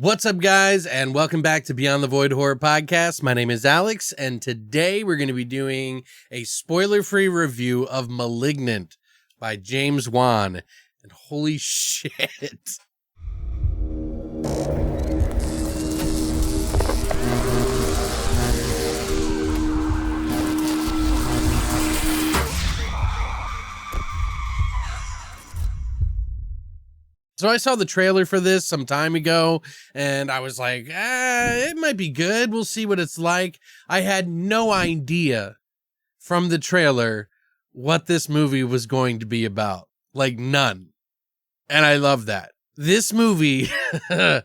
What's up, guys, and welcome back to Beyond the Void Horror Podcast. My name is Alex, and today we're going to be doing a spoiler-free review of Malignant by James Wan. And holy shit. So I saw the trailer for this some time ago, and I was like, it might be good. We'll see what it's like. I had no idea from the trailer what this movie was going to be about. Like, none. And I love that. This movie, I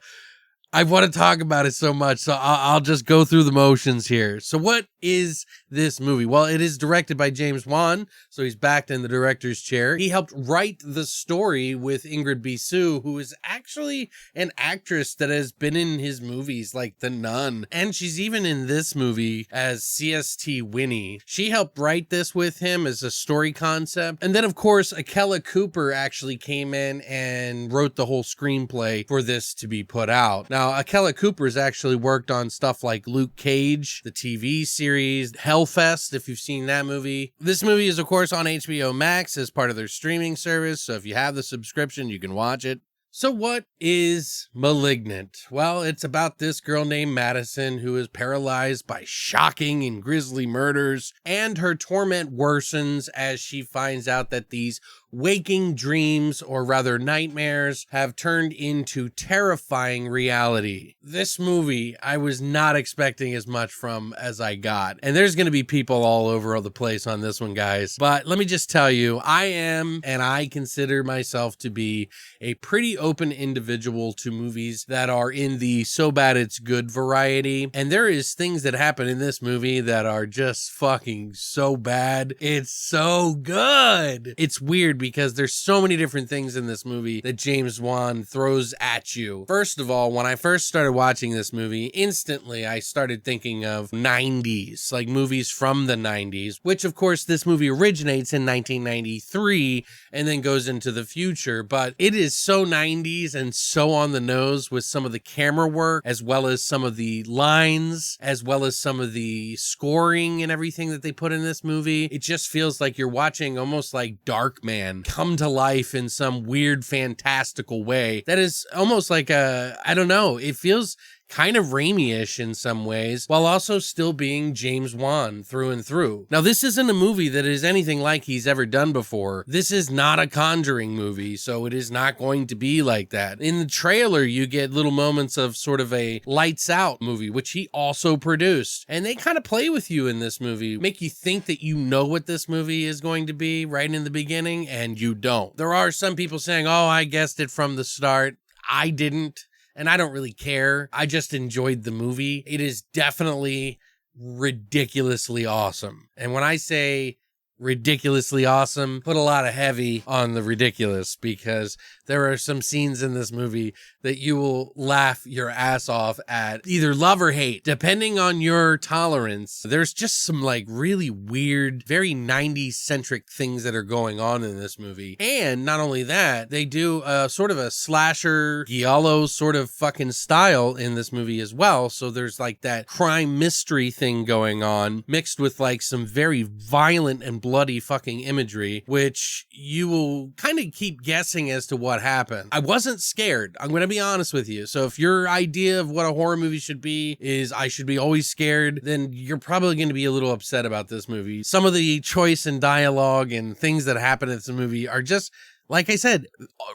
want to talk about it so much, so I'll just go through the motions here. So what is this movie? Well, it is directed by James Wan, so he's back in the director's chair. He helped write the story with Ingrid Bisou, who is actually an actress that has been in his movies like The Nun, and she's even in this movie as CST Winnie. She helped write this with him as a story concept. And then, of course, Akela Cooper actually came in and wrote the whole screenplay for this to be put out. Now, Akela Cooper's actually worked on stuff like Luke Cage, the TV series, Hellfest, if you've seen that movie. This movie is, of course, on HBO Max as part of their streaming service, so if you have the subscription, you can watch it. So what is Malignant? Well, it's about this girl named Madison who is paralyzed by shocking and grisly murders, and her torment worsens as she finds out that these waking dreams, or rather nightmares, have turned into terrifying reality. This movie, I was not expecting as much from as I got. And there's going to be people all over the place on this one, guys. But let me just tell you, I consider myself to be a pretty open individual to movies that are in the so bad it's good variety. And there is things that happen in this movie that are just fucking so bad. It's so good. It's weird because there's so many different things in this movie that James Wan throws at you. First of all, when I first started watching this movie, instantly I started thinking of 90s, like movies from the 90s, which of course this movie originates in 1993 and then goes into the future, but it is so 90s and so on the nose with some of the camera work, as well as some of the lines, as well as some of the scoring and everything that they put in this movie. It just feels like you're watching almost like Darkman come to life in some weird, fantastical way. That is almost like I don't know, it feels kind of Raimi-ish in some ways, while also still being James Wan through and through. Now, this isn't a movie that is anything like he's ever done before. This is not a Conjuring movie, so it is not going to be like that. In the trailer, you get little moments of sort of a Lights Out movie, which he also produced. And they kind of play with you in this movie, make you think that you know what this movie is going to be right in the beginning, and you don't. There are some people saying, oh, I guessed it from the start. I didn't. And I don't really care. I just enjoyed the movie. It is definitely ridiculously awesome. And when I say ridiculously awesome, put a lot of heavy on the ridiculous, because there are some scenes in this movie that you will laugh your ass off at, either love or hate, depending on your tolerance. There's just some like really weird, very 90s centric things that are going on in this movie. And not only that, they do a sort of a slasher giallo sort of fucking style in this movie as well. So there's like that crime mystery thing going on, mixed with like some very violent and bloody fucking imagery, which you will kind of keep guessing as to what happened. I wasn't scared. I'm going to be honest with you. So if your idea of what a horror movie should be is I should be always scared, then you're probably going to be a little upset about this movie. Some of the choice and dialogue and things that happen in this movie are just, like I said,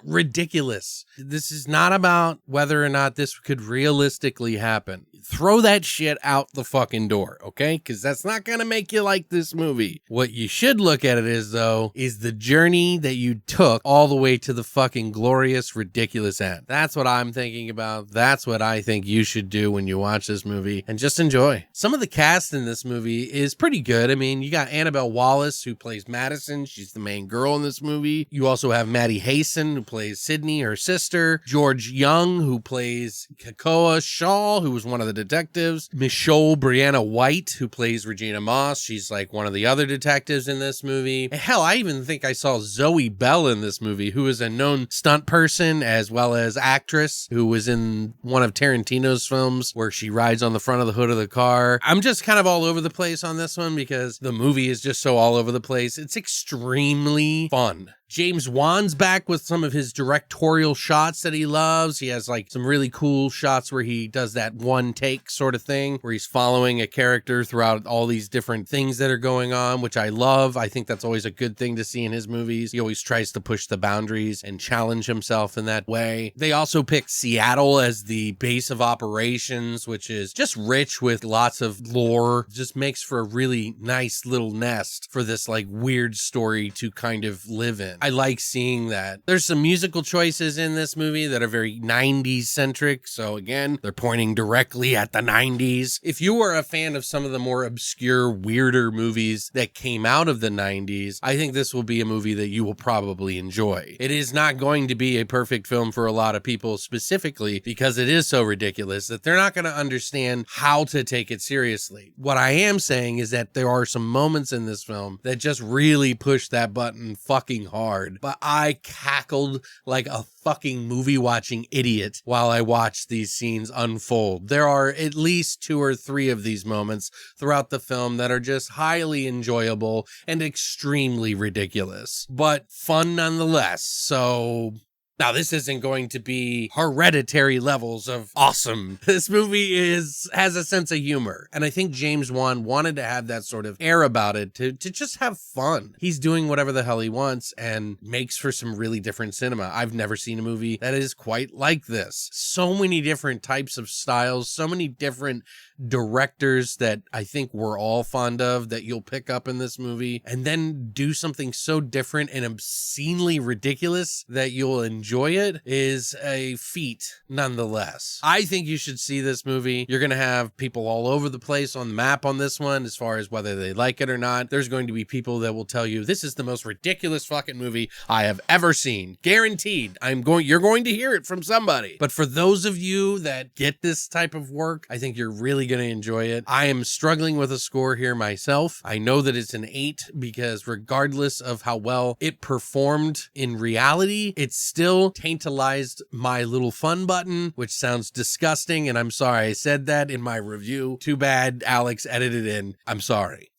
ridiculous. This is not about whether or not this could realistically happen. Throw that shit out the fucking door, okay? Because that's not going to make you like this movie. What you should look at it as, though, is the journey that you took all the way to the fucking glorious, ridiculous end. That's what I'm thinking about. That's what I think you should do when you watch this movie, and just enjoy. Some of the cast in this movie is pretty good. I mean, you got Annabelle Wallis, who plays Madison. She's the main girl in this movie. You also have have Maddie Hayson, who plays Sydney, her sister. George Young, who plays Kakoa Shaw, who was one of the detectives. Michelle Brianna White, who plays Regina Moss. She's like one of the other detectives in this movie. And hell, I even think I saw Zoe Bell in this movie, who is a known stunt person as well as actress, who was in one of Tarantino's films where she rides on the front of the hood of the car. I'm just kind of all over the place on this one because the movie is just so all over the place. It's extremely fun. James Wan's back with some of his directorial shots that he loves. He has like some really cool shots where he does that one take sort of thing where he's following a character throughout all these different things that are going on, which I love. I think that's always a good thing to see in his movies. He always tries to push the boundaries and challenge himself in that way. They also picked Seattle as the base of operations, which is just rich with lots of lore. Just makes for a really nice little nest for this like weird story to kind of live in. I like seeing that. There's some musical choices in this movie that are very 90s centric. So again, they're pointing directly at the 90s. If you are a fan of some of the more obscure, weirder movies that came out of the 90s, I think this will be a movie that you will probably enjoy. It is not going to be a perfect film for a lot of people, specifically because it is so ridiculous that they're not going to understand how to take it seriously. What I am saying is that there are some moments in this film that just really push that button fucking hard. But I cackled like a fucking movie watching idiot while I watched these scenes unfold. There are at least 2 or 3 of these moments throughout the film that are just highly enjoyable and extremely ridiculous, but fun nonetheless. So now, this isn't going to be Hereditary levels of awesome. This movie has a sense of humor. And I think James Wan wanted to have that sort of air about it to just have fun. He's doing whatever the hell he wants and makes for some really different cinema. I've never seen a movie that is quite like this. So many different types of styles, so many different directors that I think we're all fond of that you'll pick up in this movie, and then do something so different and obscenely ridiculous that you'll enjoy it is a feat nonetheless. I think you should see this movie. You're going to have people all over the place on the map on this one as far as whether they like it or not. There's going to be people that will tell you this is the most ridiculous fucking movie I have ever seen. Guaranteed. You're going to hear it from somebody. But for those of you that get this type of work, I think you're really going to enjoy it. I am struggling with a score here myself. I know that it's an 8 because regardless of how well it performed in reality, it still tantalized my little fun button, which sounds disgusting, and I'm sorry I said that in my review. Too bad Alex edited in. I'm sorry.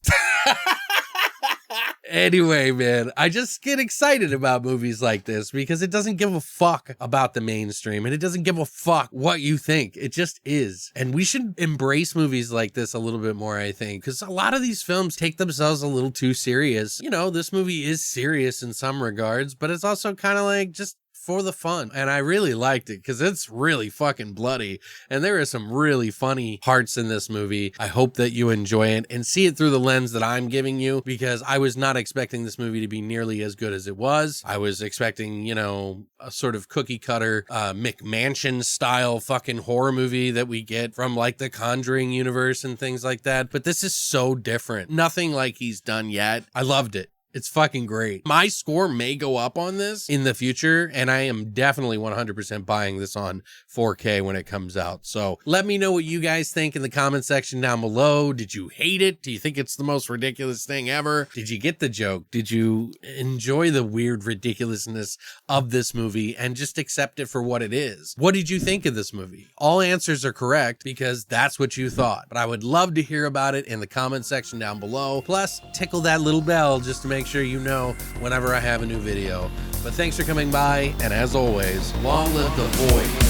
Anyway, man, I just get excited about movies like this because it doesn't give a fuck about the mainstream and it doesn't give a fuck what you think. It just is. And we should embrace movies like this a little bit more, I think, because a lot of these films take themselves a little too serious. You know, this movie is serious in some regards, but it's also kind of like just for the fun. And I really liked it because it's really fucking bloody. And there are some really funny parts in this movie. I hope that you enjoy it and see it through the lens that I'm giving you, because I was not expecting this movie to be nearly as good as it was. I was expecting, you know, a sort of cookie cutter McMansion style fucking horror movie that we get from like the Conjuring universe and things like that. But this is so different. Nothing like he's done yet. I loved it. It's fucking great. My score may go up on this in the future, and I am definitely 100% buying this on 4K when it comes out. So let me know what you guys think in the comment section down below. Did you hate it? Do you think it's the most ridiculous thing ever? Did you get the joke? Did you enjoy the weird ridiculousness of this movie and just accept it for what it is? What did you think of this movie? All answers are correct because that's what you thought. But I would love to hear about it in the comment section down below. Plus, tickle that little bell just to make sure you know whenever I have a new video. But thanks for coming by, and as always, long live the void.